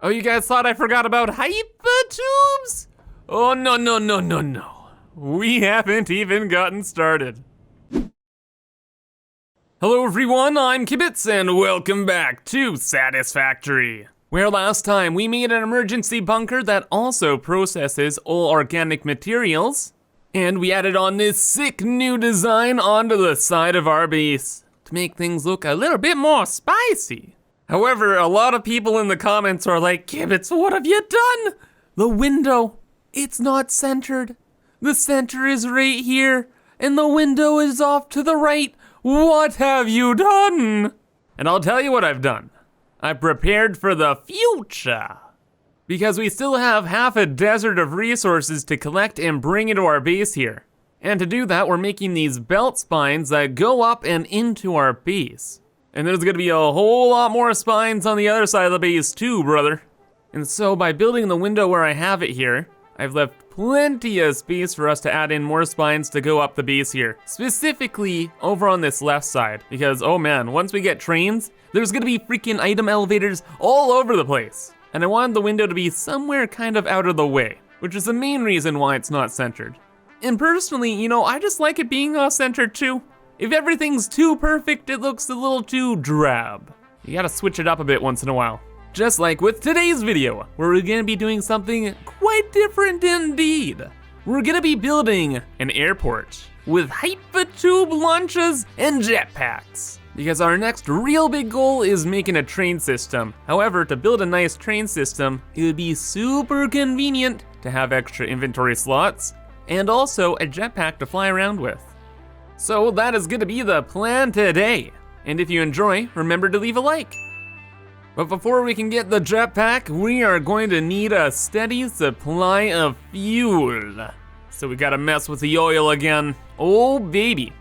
Oh, you guys thought I forgot about hypertubes? Oh, no, no, no, no, no. We haven't even gotten started. Hello everyone, I'm Kibitz and welcome back to Satisfactory. Where last time we made an emergency bunker that also processes all organic materials, and we added on this sick new design onto the side of our base to make things look a little bit more spicy. However, a lot of people in the comments are like, Kibitz, what have you done? The window, it's not centered. The center is right here, and the window is off to the right. What have you done? And I'll tell you what I've done. I prepared for the future. Because we still have half a desert of resources to collect and bring into our base here. And to do that, we're making these belt spines that go up and into our base. And there's gonna be a whole lot more spines on the other side of the base too, brother. And so by building the window where I have it here, I've left plenty of space for us to add in more spines to go up the base here. Specifically over on this left side, because oh man, once we get trains, there's gonna be freaking item elevators all over the place. And I wanted the window to be somewhere kind of out of the way, which is the main reason why it's not centered. And personally, you know, I just like it being centered too. If everything's too perfect, it looks a little too drab. You gotta switch it up a bit once in a while. Just like with today's video, where we're gonna be doing something quite different indeed. We're gonna be building an airport with hypertube launches and jetpacks. Because our next real big goal is making a train system. However, to build a nice train system, it would be super convenient to have extra inventory slots and also a jetpack to fly around with. So that is gonna be the plan today. And if you enjoy, remember to leave a like. But before we can get the jetpack, we are going to need a steady supply of fuel. So we gotta mess with the oil again. Oh baby,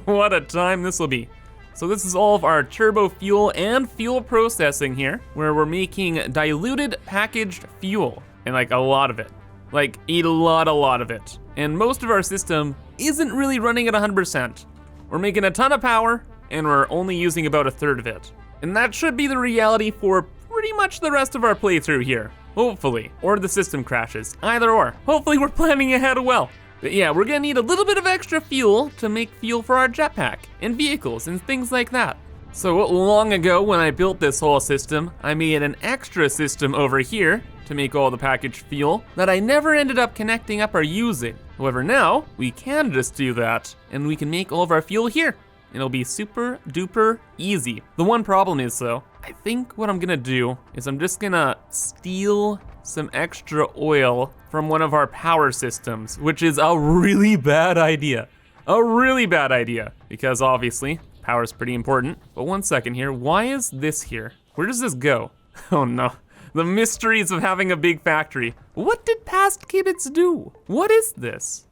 what a time this will be. So this is all of our turbo fuel and fuel processing here, where we're making diluted packaged fuel, and like a lot of it. Like a lot of it. And most of our system isn't really running at 100%. We're making a ton of power, and we're only using about a third of it. And that should be the reality for pretty much the rest of our playthrough here, hopefully. Or the system crashes, either or. Hopefully we're planning ahead well. But yeah, we're gonna need a little bit of extra fuel to make fuel for our jetpack, and vehicles, and things like that. So long ago when I built this whole system, I made an extra system over here to make all the packaged fuel that I never ended up connecting up or using. However, now we can just do that, and we can make all of our fuel here. It'll be super duper easy. The one problem is though, I think what I'm gonna do is I'm just gonna steal some extra oil from one of our power systems, which is a really bad idea. A really bad idea, because obviously power is pretty important. But one second here, why is this here? Where does this go? Oh no, the mysteries of having a big factory. What did past Kibitz do? What is this?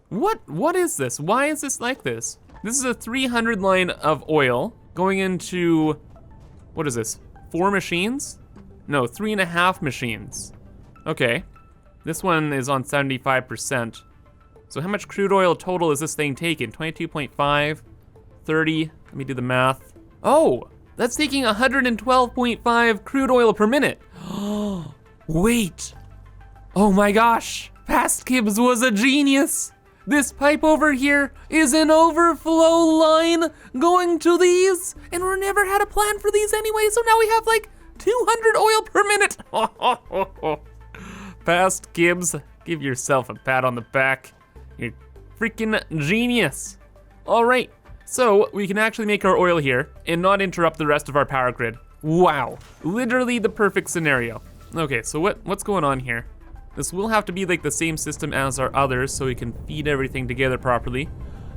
What is this? Why is this like this? This is a 300 line of oil going into, what is this, 4 machines? No, 3.5 machines. Okay, this one is on 75%. So how much crude oil total is this thing taking? 22.5, 30, let me do the math. Oh, that's taking 112.5 crude oil per minute. Wait, oh my gosh, past Kibitz was a genius. This pipe over here is an overflow line going to these, and we never had a plan for these anyway, so now we have like 200 oil per minute. Past Kibitz, give yourself a pat on the back. You're freaking genius. All right, so we can actually make our oil here and not interrupt the rest of our power grid. Wow, literally the perfect scenario. Okay, so what's going on here? This will have to be like the same system as our others so we can feed everything together properly.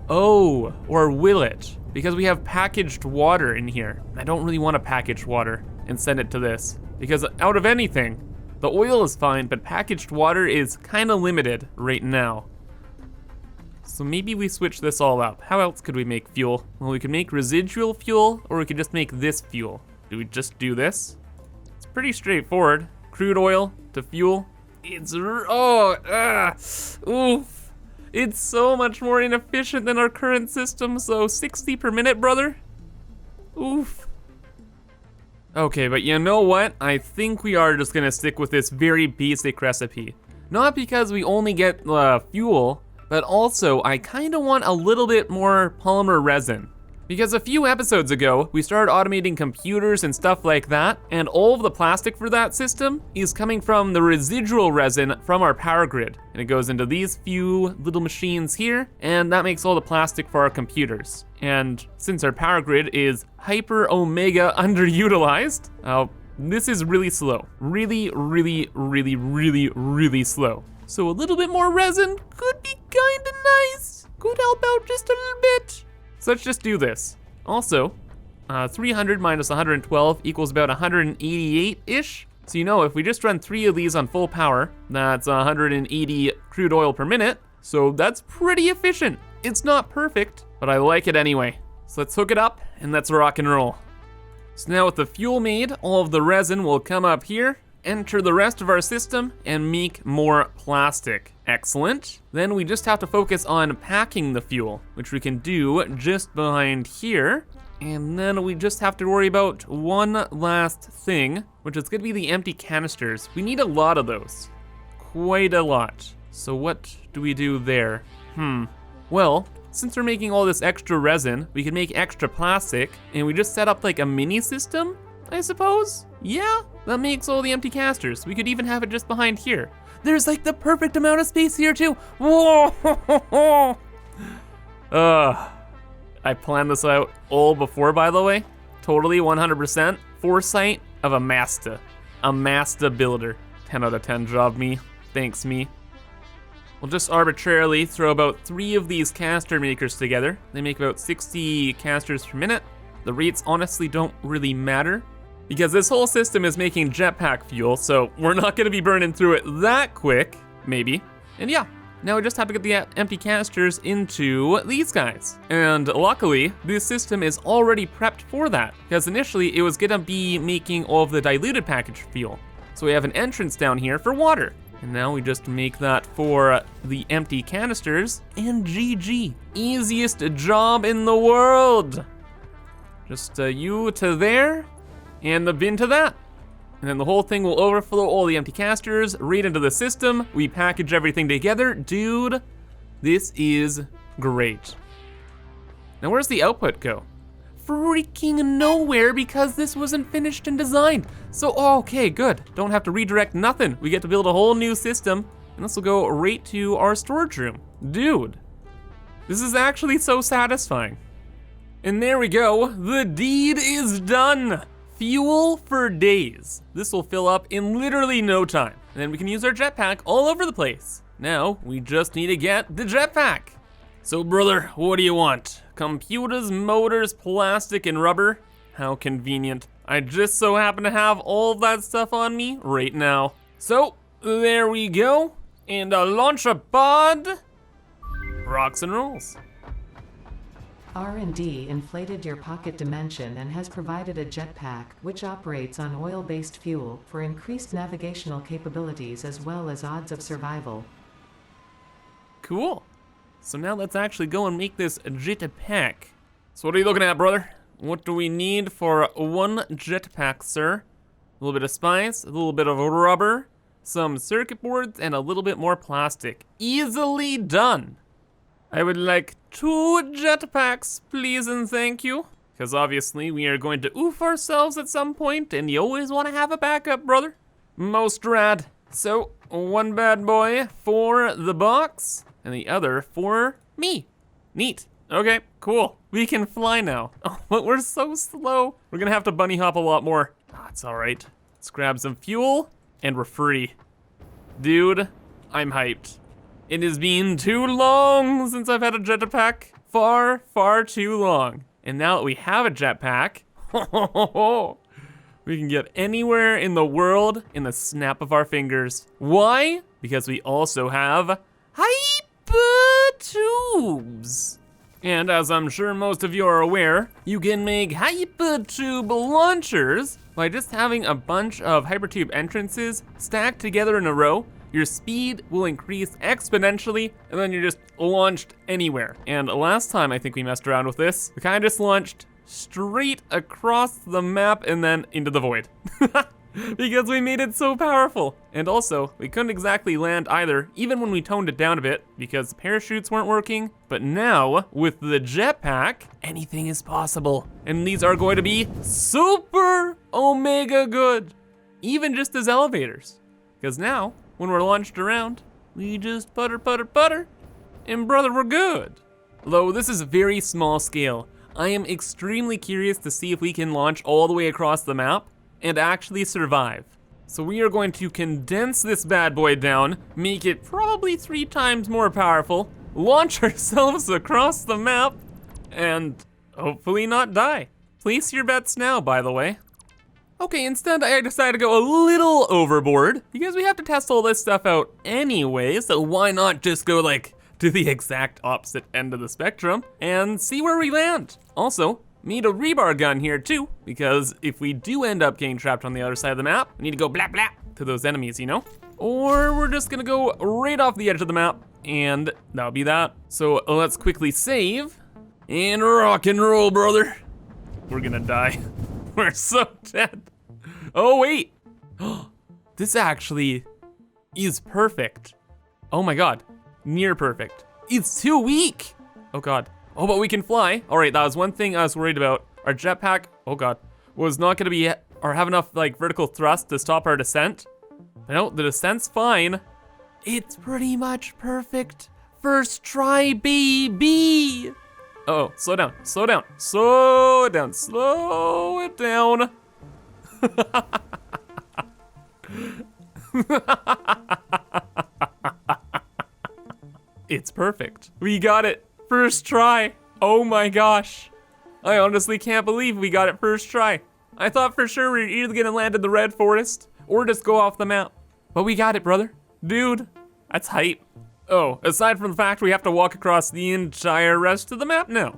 Oh, or will it? Because we have packaged water in here. I don't really want to package water and send it to this, because out of anything, the oil is fine, but packaged water is kind of limited right now. So maybe we switch this all up. How else could we make fuel? Well, we could make residual fuel, or we could just make this fuel. Do we just do this? It's pretty straightforward. Crude oil to fuel. It's, oof. It's so much more inefficient than our current system, so 60 per minute, brother. Oof. Okay, but you know what? I think we are just gonna stick with this very basic recipe. Not because we only get fuel, but also I kinda want a little bit more polymer resin. Because a few episodes ago, we started automating computers and stuff like that, and all of the plastic for that system is coming from the residual resin from our power grid. And it goes into these few little machines here, and that makes all the plastic for our computers. And since our power grid is hyper omega underutilized, this is really slow. Really, really, really, really, really slow. So a little bit more resin could be kinda nice. Could help out just a little bit. So let's just do this. Also, 300 minus 112 equals about 188-ish. So you know, if we just run 3 of these on full power, that's 180 crude oil per minute. So that's pretty efficient. It's not perfect, but I like it anyway. So let's hook it up and let's rock and roll. So now with the fuel made, all of the resin will come up here, enter the rest of our system, and make more plastic. Excellent. Then we just have to focus on packing the fuel, which we can do just behind here. And then we just have to worry about one last thing, which is gonna be the empty canisters. We need a lot of those. Quite a lot. So what do we do there? Well, since we're making all this extra resin, we can make extra plastic, and we just set up like a mini system, I suppose? Yeah, that makes all the empty canisters. We could even have it just behind here. There's like the perfect amount of space here too. Whoa! I planned this out all before, by the way. Totally 100% foresight of a Mazda. A Mazda builder. 10 out of 10 job, me. Thanks, me. We'll just arbitrarily throw about 3 of these canister makers together. They make about 60 canisters per minute. The rates honestly don't really matter, because this whole system is making jetpack fuel, so we're not gonna be burning through it that quick, maybe. And yeah, now we just have to get the empty canisters into these guys. And luckily, this system is already prepped for that, because initially it was gonna be making all of the diluted package fuel. So we have an entrance down here for water. And now we just make that for the empty canisters, and GG. Easiest job in the world. Just you to there, and the bin to that. And then the whole thing will overflow all the empty canisters right into the system. We package everything together. Dude, this is great. Now where's the output go? Freaking nowhere, because this wasn't finished and designed. So, okay, good. Don't have to redirect nothing. We get to build a whole new system, and this will go right to our storage room. Dude, this is actually so satisfying. And there we go, the deed is done. Fuel for days. This will fill up in literally no time. And then we can use our jetpack all over the place. Now, we just need to get the jetpack. So brother, what do you want? Computers, motors, plastic, and rubber? How convenient. I just so happen to have all of that stuff on me right now. So, there we go. And a launcher pod. Rocks and rolls. R&D inflated your pocket dimension and has provided a jetpack, which operates on oil-based fuel, for increased navigational capabilities as well as odds of survival. Cool. So now let's actually go and make this jetpack. So what are you looking at, brother? What do we need for one jetpack, sir? A little bit of spice, a little bit of rubber, some circuit boards, and a little bit more plastic. Easily done. I would like 2 jetpacks, please and thank you. Because obviously we are going to oof ourselves at some point, and you always want to have a backup, brother. Most rad. So, one bad boy for the box, and the other for me. Neat. Okay, cool. We can fly now. Oh, but we're so slow. We're gonna have to bunny hop a lot more. Oh, it's all right. Let's grab some fuel, and we're free. Dude, I'm hyped. It has been too long since I've had a jetpack. Far, far too long. And now that we have a jetpack, we can get anywhere in the world in the snap of our fingers. Why? Because we also have hypertubes. And as I'm sure most of you are aware, you can make hypertube launchers by just having a bunch of hypertube entrances stacked together in a row. Your speed will increase exponentially, and then you're just launched anywhere. And last time I think we messed around with this, we kind of just launched straight across the map and then into the void. Because we made it so powerful. And also, we couldn't exactly land either, even when we toned it down a bit, because the parachutes weren't working. But now, with the jetpack, anything is possible. And these are going to be super omega good, even just as elevators. Because now, when we're launched around, we just putter, putter, putter, and brother, we're good. Though this is very small scale, I am extremely curious to see if we can launch all the way across the map and actually survive. So we are going to condense this bad boy down, make it probably 3 times more powerful, launch ourselves across the map, and hopefully not die. Place your bets now, by the way. Okay, instead I decided to go a little overboard because we have to test all this stuff out anyway, so why not just go like to the exact opposite end of the spectrum and see where we land. Also, need a rebar gun here too, because if we do end up getting trapped on the other side of the map, we need to go blah blah to those enemies, you know? Or we're just gonna go right off the edge of the map, and that'll be that. So let's quickly save, and rock and roll, brother. We're gonna die. We're so dead. Oh wait, this actually is perfect. Oh my God, near perfect. It's too weak. Oh God. Oh, but we can fly. All right, that was one thing I was worried about. Our jetpack, oh God, was not gonna be, or have enough like vertical thrust to stop our descent. But no, the descent's fine. It's pretty much perfect. First try, baby. Uh-oh, slow down, slow down, slow down, slow it down. It's perfect. We got it. First try. Oh my gosh. I honestly can't believe we got it first try. I thought for sure we were either gonna land in the red forest or just go off the map. But we got it, brother. Dude, that's hype. Oh, aside from the fact we have to walk across the entire rest of the map now.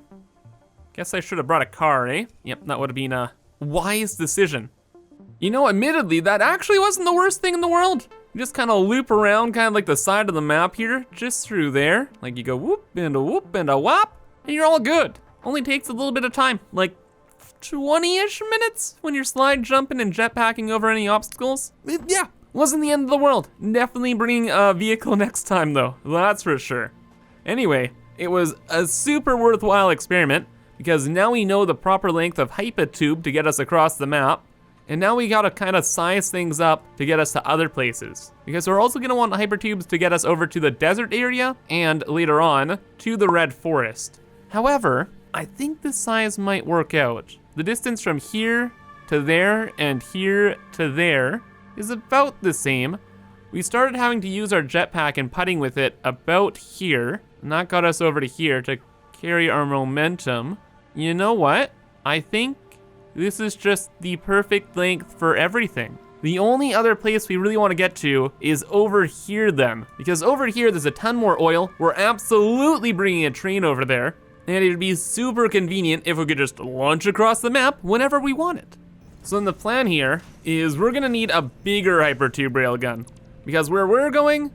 Guess I should have brought a car, eh? Yep, that would have been a wise decision. You know, admittedly, that actually wasn't the worst thing in the world. You just kind of loop around kind of like the side of the map here, just through there. Like you go whoop and a whop, and you're all good. Only takes a little bit of time, like 20-ish minutes when you're slide jumping and jetpacking over any obstacles. Yeah, wasn't the end of the world. Definitely bring a vehicle next time though, that's for sure. Anyway, it was a super worthwhile experiment because now we know the proper length of hypertube to get us across the map. And now we gotta kind of size things up to get us to other places. Because we're also gonna want hypertubes to get us over to the desert area and later on to the red forest. However, I think the size might work out. The distance from here to there and here to there is about the same. We started having to use our jetpack and putting with it about here. And that got us over to here to carry our momentum. You know what? I think this is just the perfect length for everything. The only other place we really want to get to is over here then, because over here there's a ton more oil. We're absolutely bringing a train over there, and it'd be super convenient if we could just launch across the map whenever we want it. So then the plan here is we're gonna need a bigger hypertube railgun, because where we're going,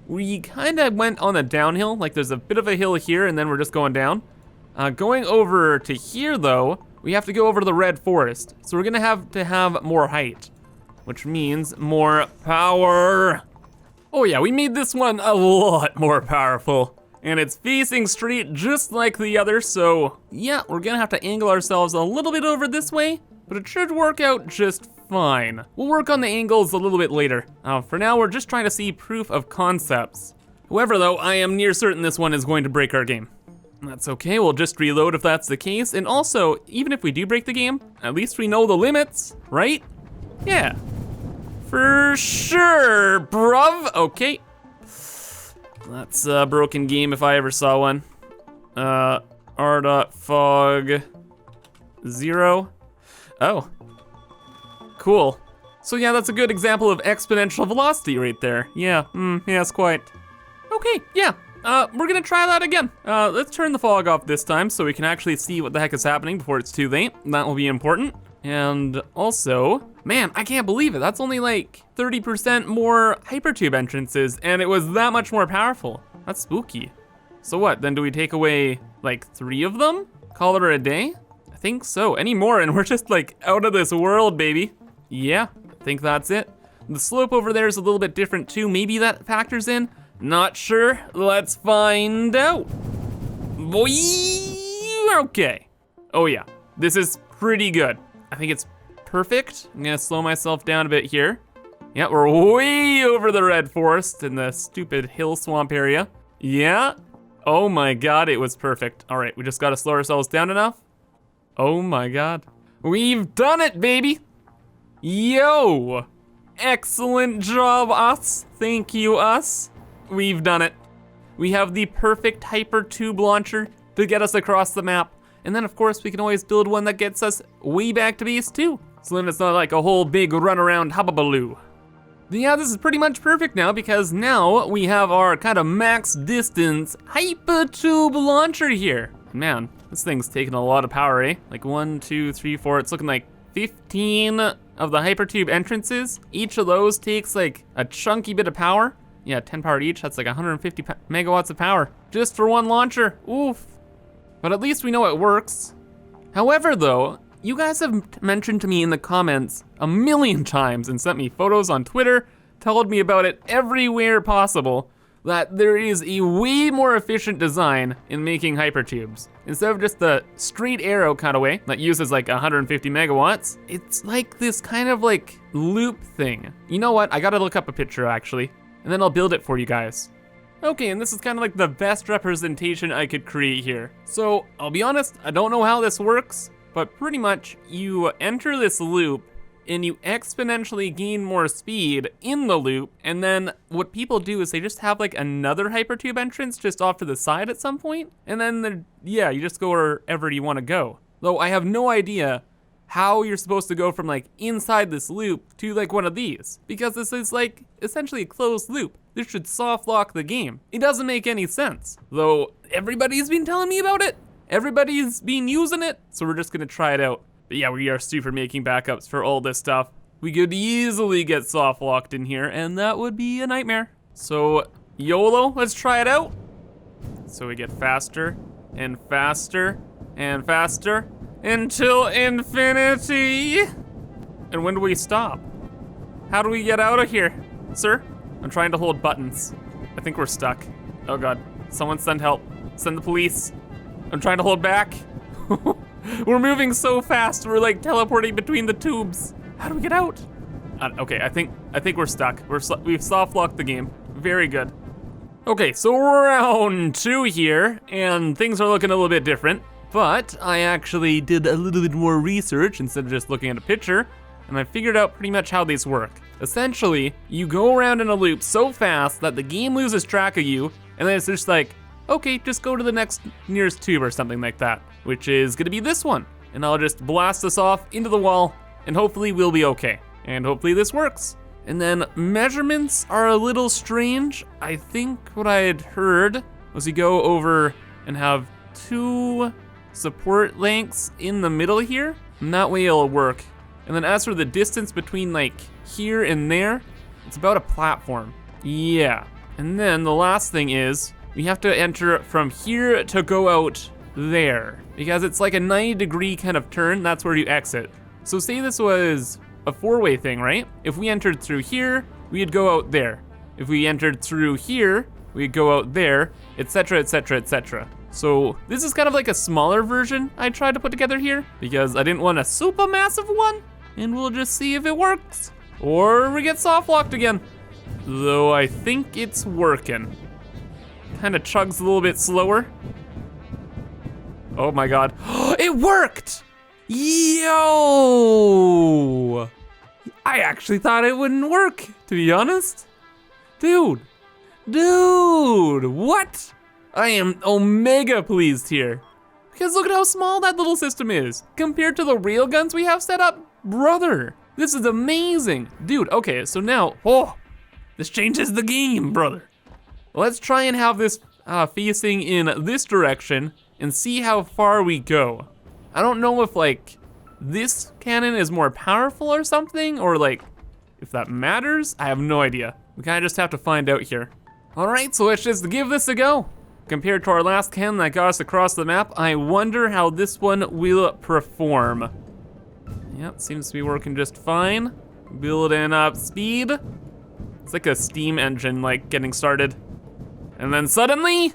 we kind of went on a downhill, like there's a bit of a hill here and then we're just going down. Going over to here though, we have to go over to the red forest. So we're gonna have to have more height, which means more power. Oh yeah, we made this one a lot more powerful. And it's facing straight just like the other, so yeah, we're gonna have to angle ourselves a little bit over this way, but it should work out just fine. We'll work on the angles a little bit later. For now, we're just trying to see proof of concepts. However though, I am near certain this one is going to break our game. That's okay, we'll just reload if that's the case. And also, even if we do break the game, at least we know the limits, right? Yeah, for sure, bruv. Okay, that's a broken game if I ever saw one. R.fog 0. Oh, cool. So yeah, that's a good example of exponential velocity right there. Yeah, yes, quite. Okay, yeah. We're gonna try that again. Let's turn the fog off this time so we can actually see what the heck is happening before it's too late. That will be important. And also, man, I can't believe it. That's only like 30% more hypertube entrances, and it was that much more powerful. That's spooky. So what, then do we take away like 3 of them? Call it a day? think so. Any more and we're just like out of this world, baby. Yeah, I think that's it. The slope over there is a little bit different too. Maybe that factors in. Not sure. Let's find out. Boy, okay. Oh yeah, this is pretty good. I think it's perfect. I'm gonna slow myself down a bit here. Yeah, we're way over the red forest in the stupid hill swamp area. Yeah. Oh my God, it was perfect. All right, we just gotta slow ourselves down enough. Oh my God. We've done it, baby. Yo. Excellent job, us. Thank you, us. We've done it. We have the perfect hypertube launcher to get us across the map. And then of course we can always build one that gets us way back to base too. So then it's not like a whole big run around hubbubaloo. Yeah, this is pretty much perfect now because now we have our kind of max distance hypertube launcher here. Man, this thing's taking a lot of power, eh? Like 1, 2, 3, 4, it's looking like 15 of the hypertube entrances. Each of those takes like a chunky bit of power. Yeah, 10 power each, that's like 150 megawatts of power just for one launcher, oof. But at least we know it works. However though, you guys have mentioned to me in the comments a million times and sent me photos on Twitter, told me about it everywhere possible, that there is a way more efficient design in making hypertubes. Instead of just the straight arrow cutaway that uses like 150 megawatts, it's like this kind of like loop thing. You know what, I gotta look up a picture actually, and then I'll build it for you guys. Okay, and this is kind of like the best representation I could create here. So, I'll be honest, I don't know how this works, but pretty much you enter this loop and you exponentially gain more speed in the loop, and then what people do is they just have like another hypertube entrance just off to the side at some point, and then yeah, you just go wherever you wanna go. Though I have no idea how you're supposed to go from like inside this loop to like one of these, because this is like essentially a closed loop. This should soft lock the game. It doesn't make any sense. Though everybody's been telling me about it. Everybody's been using it, so we're just gonna try it out. But yeah, we are super making backups for all this stuff. We could easily get soft locked in here and that would be a nightmare. So YOLO, let's try it out. So we get faster and faster and faster until infinity. And when do we stop? How do we get out of here? Sir, I'm trying to hold buttons. I think we're stuck. Oh God, someone send help. Send the police. I'm trying to hold back. We're moving so fast, we're like teleporting between the tubes. How do we get out? Okay, I think we're stuck. We've soft locked the game. Very good. Okay, so round 2 here, and things are looking a little bit different, but I actually did a little bit more research instead of just looking at a picture, and I figured out pretty much how these work. Essentially, you go around in a loop so fast that the game loses track of you, and then it's just like, okay, just go to the next nearest tube or something like that, which is gonna be this one. And I'll just blast us off into the wall, and hopefully we'll be okay. And hopefully this works. And then measurements are a little strange. I think what I had heard was you go over and have 2 support lengths in the middle here, and that way it'll work. And then as for the distance between like here and there, it's about a platform. Yeah. And then the last thing is, we have to enter from here to go out there, because it's like a 90-degree kind of turn, that's where you exit. So say this was a 4-way thing, right? If we entered through here, we'd go out there. If we entered through here, we'd go out there, etc, etc, etc. So this is kind of like a smaller version I tried to put together here, because I didn't want a super massive one, and we'll just see if it works. Or we get soft locked again. Though I think it's working. Kind of chugs a little bit slower. Oh my God, it worked! Yo! I actually thought it wouldn't work, to be honest. Dude, what? I am omega pleased here. Because look at how small that little system is compared to the railguns we have set up. Brother, this is amazing. Dude, okay, so now, this changes the game, brother. Let's try and have this facing in this direction and see how far we go. I don't know if like this cannon is more powerful or something, or like if that matters. I have no idea. We kind of just have to find out here. All right, so let's just give this a go. Compared to our last cannon that got us across the map, I wonder how this one will perform. Yep, seems to be working just fine. Building up speed. It's like a steam engine, like, getting started. And then suddenly,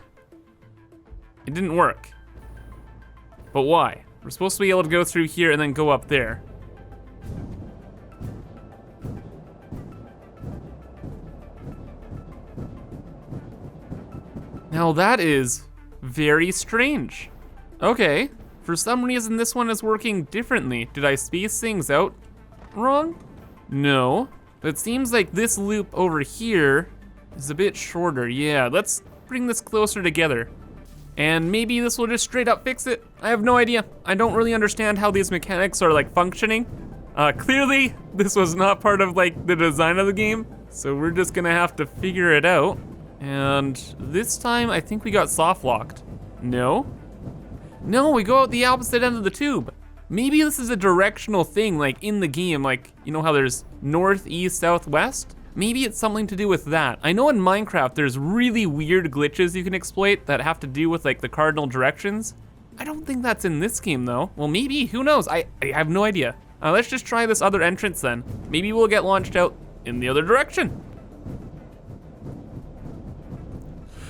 it didn't work. But why? We're supposed to be able to go through here and then go up there. Now that is very strange. Okay, for some reason this one is working differently. Did I space things out wrong? No, but it seems like this loop over here is a bit shorter. Yeah, let's bring this closer together. And maybe this will just straight up fix it. I have no idea. I don't really understand how these mechanics are like functioning. Clearly, this was not part of like the design of the game, so we're just gonna have to figure it out. And this time, I think we got soft locked. No? No, we go out the opposite end of the tube. Maybe this is a directional thing, like in the game, like, you know how there's north, east, south, west? Maybe it's something to do with that. I know in Minecraft, there's really weird glitches you can exploit that have to do with like the cardinal directions. I don't think that's in this game though. Well, maybe, who knows? I have no idea. Let's just try this other entrance then. Maybe we'll get launched out in the other direction.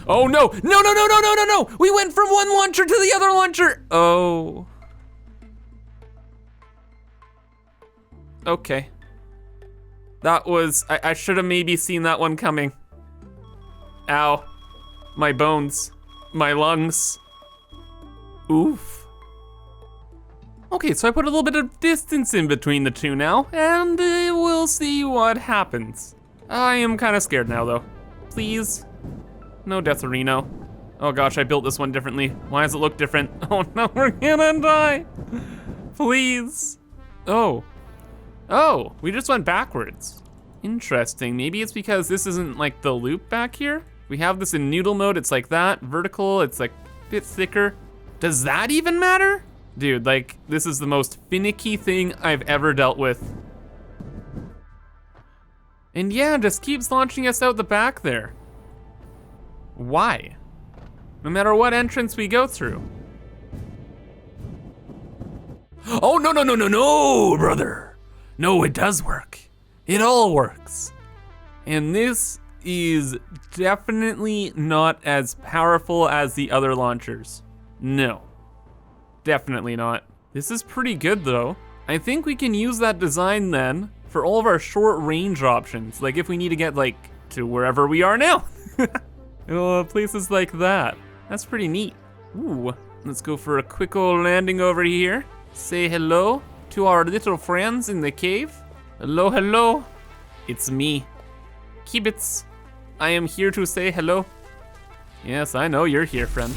Oh no, no, no, no, no, no, no, no! We went from one launcher to the other launcher! Oh. Okay. That was, I should have maybe seen that one coming. Ow. My bones. My lungs. Oof. Okay, so I put a little bit of distance in between the two now, and we'll see what happens. I am kind of scared now though. Please. No Deatherino. Oh gosh, I built this one differently. Why does it look different? Oh no, we're gonna die. Please. Oh. Oh, we just went backwards. Interesting, maybe it's because this isn't like the loop back here. We have this in noodle mode, it's like that. Vertical, it's like a bit thicker. Does that even matter? Dude, like, this is the most finicky thing I've ever dealt with. And yeah, just keeps launching us out the back there. Why? No matter what entrance we go through. Oh, no, no, no, no, no, brother. No, it does work. It all works. And this is definitely not as powerful as the other launchers. No, definitely not. This is pretty good though. I think we can use that design then for all of our short range options. Like if we need to get like to wherever we are now. Places like that. That's pretty neat. Ooh, let's go for a quick old landing over here. Say hello to our little friends in the cave. Hello, hello. It's me, Kibitz. I am here to say hello. Yes, I know you're here, friend.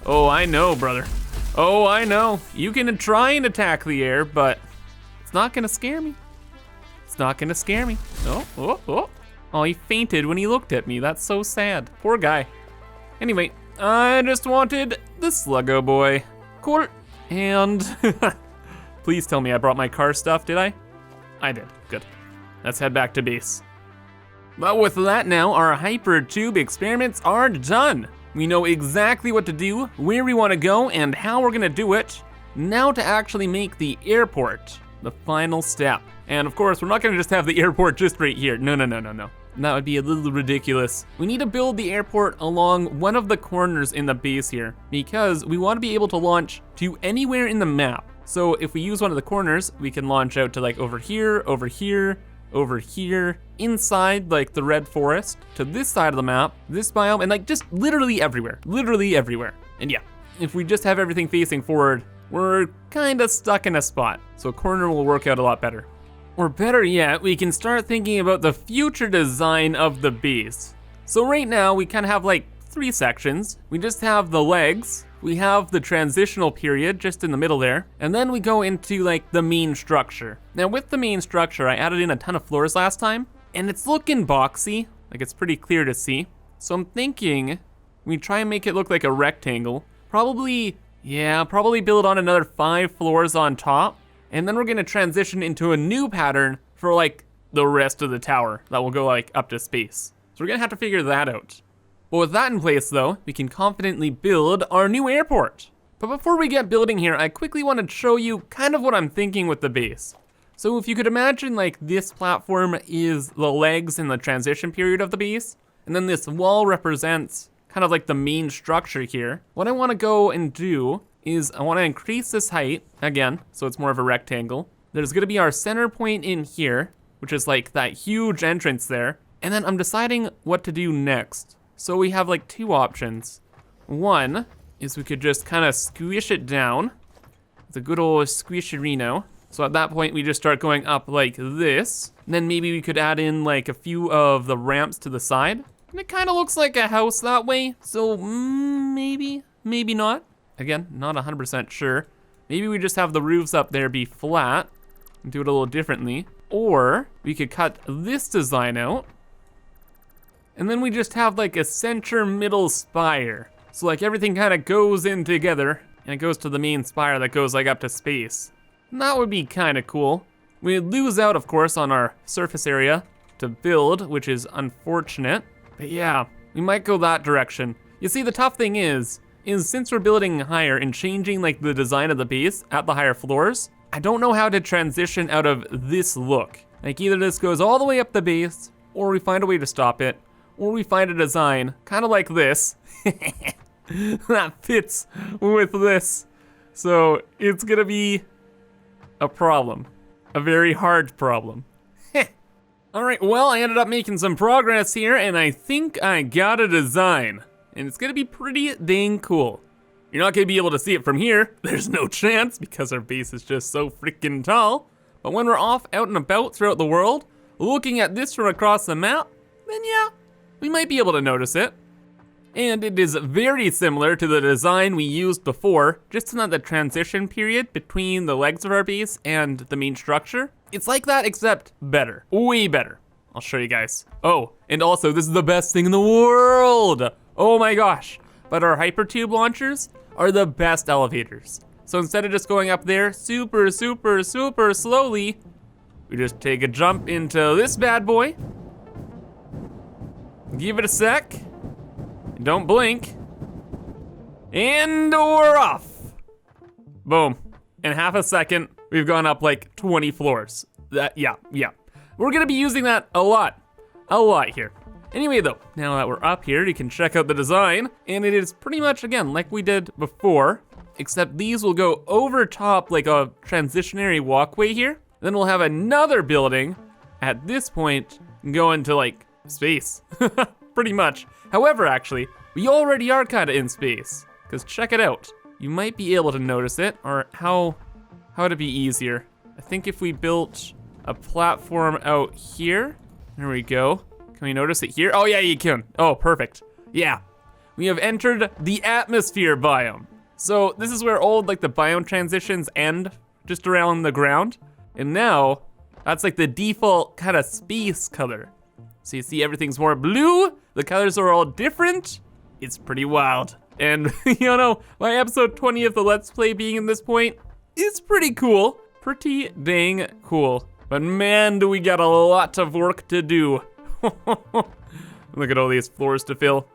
Oh, I know, brother. Oh, I know. You can try and attack the air, but it's not gonna scare me. It's not gonna scare me. Oh, oh, oh. Oh, he fainted when he looked at me. That's so sad. Poor guy. Anyway, I just wanted the Sluggo boy. Cool. And please tell me I brought my car stuff, did I? I did, good. Let's head back to base. But with that now, our hypertube experiments are done. We know exactly what to do, where we want to go, and how we're gonna do it. Now to actually make the airport the final step. And of course, we're not gonna just have the airport just right here. No, no, no, no, no. That would be a little ridiculous. We need to build the airport along one of the corners in the base here because we want to be able to launch to anywhere in the map. So if we use one of the corners, we can launch out to like over here, over here, over here, inside like the red forest, to this side of the map, this biome, and like just literally everywhere, literally everywhere. And yeah, if we just have everything facing forward, we're kind of stuck in a spot. So a corner will work out a lot better. Or better yet, we can start thinking about the future design of the base. So right now we kind of have like 3 sections. We just have the legs, we have the transitional period just in the middle there, and then we go into like the main structure. Now with the main structure, I added in a ton of floors last time, and it's looking boxy, like it's pretty clear to see. So I'm thinking we try and make it look like a rectangle. Probably build on another 5 floors on top, and then we're gonna transition into a new pattern for like the rest of the tower that will go like up to space. So we're gonna have to figure that out. But with that in place though, we can confidently build our new airport. But before we get building here, I quickly want to show you kind of what I'm thinking with the base. So if you could imagine like this platform is the legs in the transition period of the base, and then this wall represents kind of like the main structure here. What I want to go and do is I want to increase this height again, so it's more of a rectangle. There's going to be our center point in here, which is like that huge entrance there. And then I'm deciding what to do next. So we have like two options. One is we could just kind of squish it down. It's a good old squisherino. So at that point we just start going up like this. And then maybe we could add in like a few of the ramps to the side. And it kind of looks like a house that way. So maybe not. Again, not 100% sure. Maybe we just have the roofs up there be flat and do it a little differently. Or we could cut this design out. And then we just have like a center middle spire. So like everything kind of goes in together and it goes to the main spire that goes like up to space. And that would be kind of cool. We'd lose out, of course, on our surface area to build, which is unfortunate. But yeah, we might go that direction. You see, the tough thing is since we're building higher and changing like the design of the base at the higher floors, I don't know how to transition out of this look. Like either this goes all the way up the base, or we find a way to stop it, or we find a design kind of like this that fits with this. So it's gonna be a problem, a very hard problem. All right, well, I ended up making some progress here and I think I got a design and it's gonna be pretty dang cool. You're not gonna be able to see it from here. There's no chance because our base is just so freaking tall. But when we're off out and about throughout the world, looking at this from across the map, then yeah, we might be able to notice it. And it is very similar to the design we used before, just not the transition period between the legs of our base and the main structure. It's like that, except better, way better. I'll show you guys. Oh, and also this is the best thing in the world. Oh my gosh. But our hypertube launchers are the best elevators. So instead of just going up there super slowly, we just take a jump into this bad boy. Give it a sec. Don't blink. And we're off. Boom. In half a second, we've gone up like 20 floors. Yeah. We're gonna be using that a lot here. Anyway though, now that we're up here, you can check out the design, and it is pretty much, again, like we did before, except these will go over top like a transitionary walkway here. Then we'll have another building at this point and go into like space, pretty much. However, actually, we already are kind of in space, because check it out. You might be able to notice it, or how to be easier. I think if we built a platform out here, there we go. Can we notice it here? Oh yeah, you can. Oh, perfect. Yeah, we have entered the atmosphere biome. So this is where old like the biome transitions end, just around the ground. And now, that's like the default kind of space color. So you see everything's more blue, the colors are all different. It's pretty wild. And you know, my episode 20 of the Let's Play being in this point is pretty cool. Pretty dang cool. But man, do we got a lot of work to do. Look at all these floors to fill.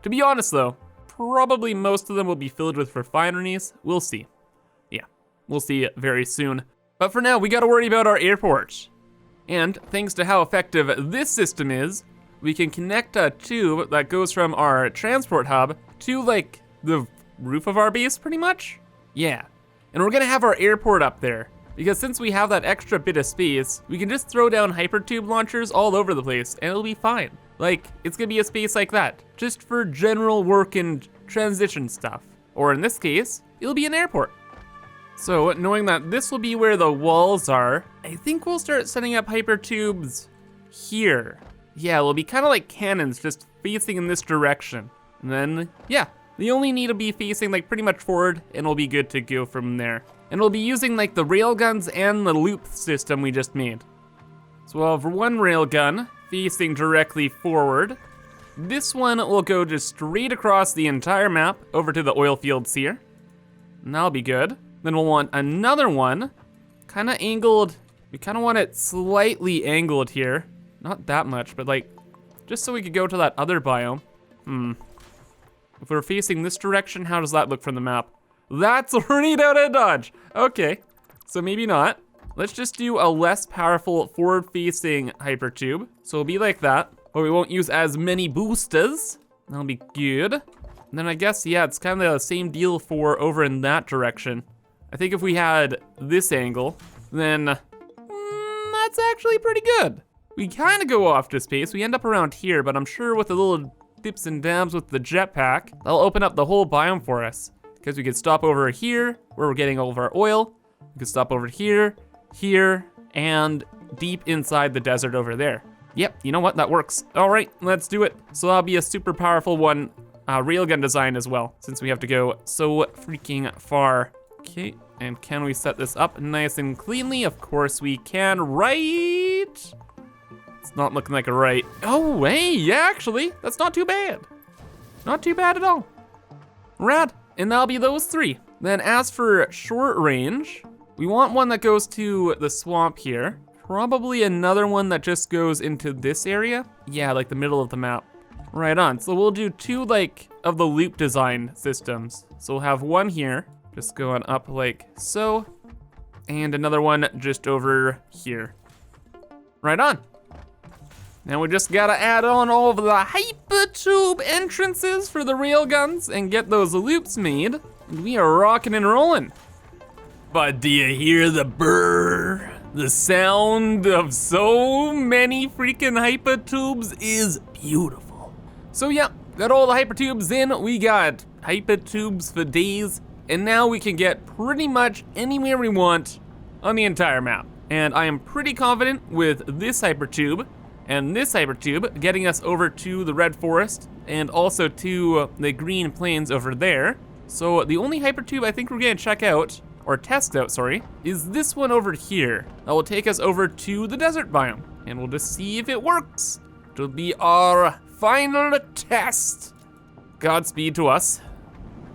To be honest though, probably most of them will be filled with refineries. We'll see. Yeah, we'll see very soon. But for now, we gotta worry about our airport. And thanks to how effective this system is, we can connect a tube that goes from our transport hub to like the roof of our base pretty much. Yeah, and we're gonna have our airport up there because since we have that extra bit of space, we can just throw down hypertube launchers all over the place and it'll be fine. Like, it's gonna be a space like that, just for general work and transition stuff. Or in this case, it'll be an airport. So knowing that this will be where the walls are, I think we'll start setting up hypertubes here. Yeah, it'll be kind of like cannons just facing in this direction. And then, yeah, they only need to be facing like pretty much forward and we'll be good to go from there. And we'll be using like the railguns and the loop system we just made. So we'll have one railgun facing directly forward. This one will go just straight across the entire map over to the oil fields here. And that'll be good. Then we'll want another one, kind of angled. We kind of want it slightly angled here. Not that much, but like, just so we could go to that other biome. If we're facing this direction, how does that look from the map? That's a right out of dodge. Okay, so maybe not. Let's just do a less powerful forward-facing hypertube. So it'll be like that, but we won't use as many boosters. That'll be good. And then I guess, yeah, it's kind of the same deal for over in that direction. I think if we had this angle, then that's actually pretty good. We kind of go off to space. We end up around here, but I'm sure with the little dips and dabs with the jetpack, that'll open up the whole biome for us. Because we could stop over here, where we're getting all of our oil. We could stop over here, here, and deep inside the desert over there. Yep, you know what, that works. All right, let's do it. So that'll be a super powerful one, railgun design as well, since we have to go so freaking far. Okay, and can we set this up nice and cleanly? Of course we can, right? It's not looking like a right. Oh, hey, yeah, actually, that's not too bad. Not too bad at all. Rad, and that'll be those three. Then as for short range, we want one that goes to the swamp here. Probably another one that just goes into this area. Yeah, like the middle of the map. Right on, so we'll do two like of the loop design systems. So we'll have one here, just going up like so, and another one just over here. Right on. Now we just gotta add on all of the hypertube entrances for the railguns and get those loops made. And we are rocking and rolling. But do you hear the brrr? The sound of so many freaking hypertubes is beautiful. So yeah, got all the hypertubes in. We got hypertubes for days. And now we can get pretty much anywhere we want on the entire map. And I am pretty confident with this hypertube and this hypertube getting us over to the red forest and also to the green plains over there. So the only hypertube I think we're gonna check out, or test out, sorry, is this one over here. That will take us over to the desert biome, and we'll just see if it works. It'll be our final test. Godspeed to us.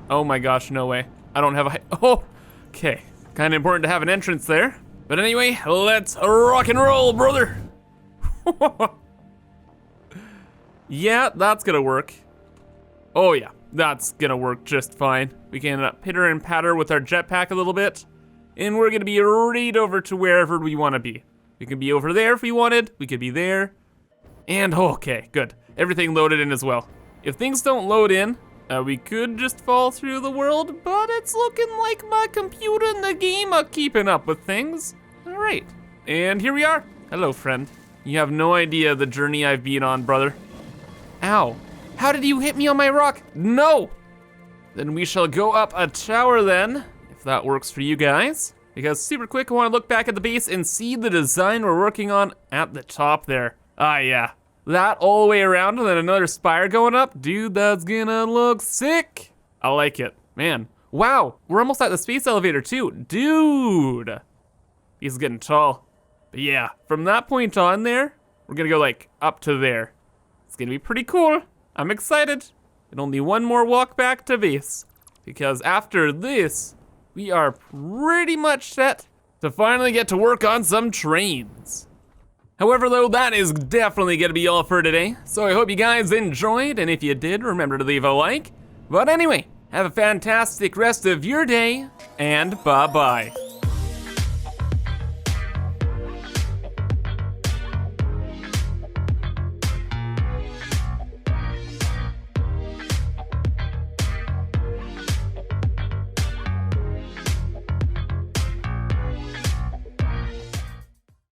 Oh my gosh, no way. I don't have a, oh, okay. Kind of important to have an entrance there. But anyway, let's rock and roll, brother. Yeah, that's gonna work. Oh yeah, that's gonna work just fine. We can pitter and patter with our jetpack a little bit, and we're gonna be right over to wherever we wanna be. We can be over there if we wanted, we could be there. And okay, good. Everything loaded in as well. If things don't load in, we could just fall through the world, but it's looking like my computer and the game are keeping up with things. All right, and here we are. Hello, friend. You have no idea the journey I've been on, brother. Ow, how did you hit me on my rock? No! Then we shall go up a tower then, if that works for you guys. Because super quick, I wanna look back at the base and see the design we're working on at the top there. Ah yeah, that all the way around and then another spire going up. Dude, that's gonna look sick. I like it, man. Wow, we're almost at the space elevator too. Dude, he's getting tall. But yeah, from that point on there, we're gonna go like up to there. It's gonna be pretty cool. I'm excited. And only one more walk back to base. Because after this, we are pretty much set to finally get to work on some trains. However though, that is definitely gonna be all for today. So I hope you guys enjoyed, and if you did, remember to leave a like. But anyway, have a fantastic rest of your day, and bye-bye.